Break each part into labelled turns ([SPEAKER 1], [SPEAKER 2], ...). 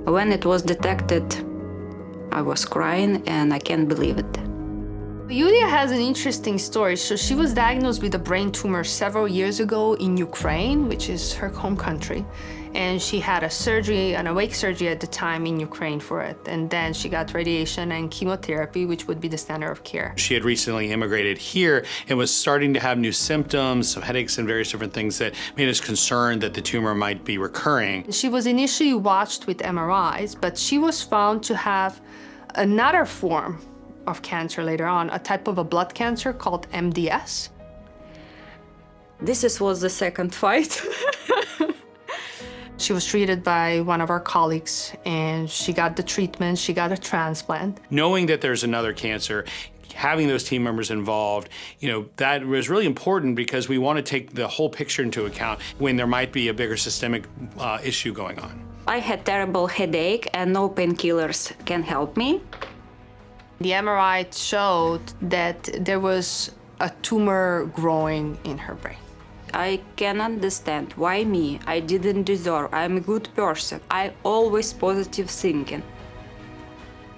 [SPEAKER 1] When it was detected, I was crying and I can't believe it.
[SPEAKER 2] Iuliia has an interesting story. So she was diagnosed with a brain tumor several years ago in Ukraine, which is her home country. And she had a surgery, an awake surgery at the time in Ukraine for it. And then she got radiation and chemotherapy, which would be the standard of care.
[SPEAKER 3] She had recently immigrated here and was starting to have new symptoms, some headaches and various different things that made us concerned that the tumor might be recurring.
[SPEAKER 2] She was initially watched with MRIs, but she was found to have another form of cancer later on, a type of a blood cancer called MDS.
[SPEAKER 1] This was the second fight.
[SPEAKER 2] She was treated by one of our colleagues, and she got the treatment, she got a transplant.
[SPEAKER 3] Knowing that there's another cancer, having those team members involved, that was really important because we want to take the whole picture into account when there might be a bigger systemic issue going on.
[SPEAKER 1] I had terrible headache and no painkillers can help me.
[SPEAKER 2] The MRI showed that there was a tumor growing in her brain.
[SPEAKER 1] I can understand why me. I didn't deserve. I'm a good person. I always positive thinking.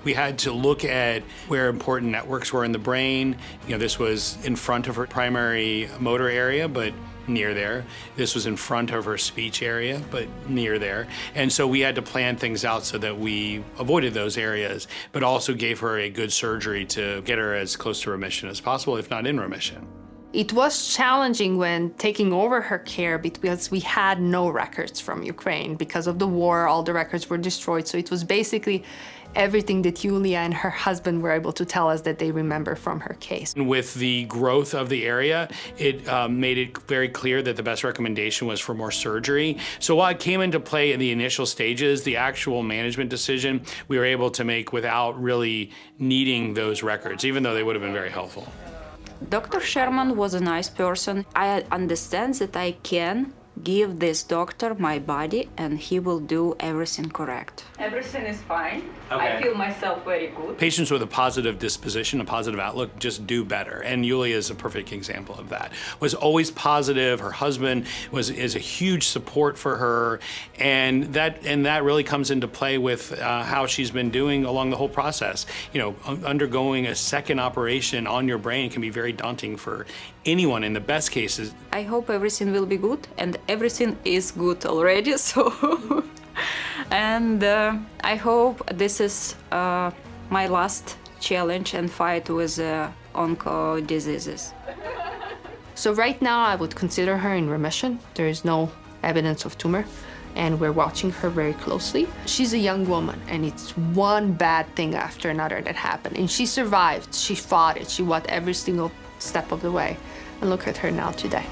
[SPEAKER 3] We had to look at where important networks were in the brain. This was in front of her primary motor area, but near there. This was in front of her speech area, but near there. And so we had to plan things out so that we avoided those areas, but also gave her a good surgery to get her as close to remission as possible, if not in remission.
[SPEAKER 2] It was challenging when taking over her care because we had no records from Ukraine. Because of the war, all the records were destroyed. So it was basically everything that Iuliia and her husband were able to tell us that they remember from her case.
[SPEAKER 3] With the growth of the area, it made it very clear that the best recommendation was for more surgery. So while it came into play in the initial stages, the actual management decision we were able to make without really needing those records, even though they would have been very helpful.
[SPEAKER 1] Dr. Sherman was a nice person. I understand that I can give this doctor my body and he will do everything correct. Everything is fine.
[SPEAKER 3] Okay.
[SPEAKER 1] I feel myself very good.
[SPEAKER 3] Patients with a positive disposition, a positive outlook, just do better. And Iuliia is a perfect example of that. Was always positive. Her husband is a huge support for her. And that really comes into play with how she's been doing along the whole process. Undergoing a second operation on your brain can be very daunting for anyone in the best cases.
[SPEAKER 1] I hope everything will be good, and everything is good already, so. And I hope this is my last challenge and fight with onco diseases.
[SPEAKER 2] So right now I would consider her in remission. There is no evidence of tumor, and we're watching her very closely. She's a young woman, and it's one bad thing after another that happened. And she survived, she fought it, she fought every single step of the way. And look at her now today.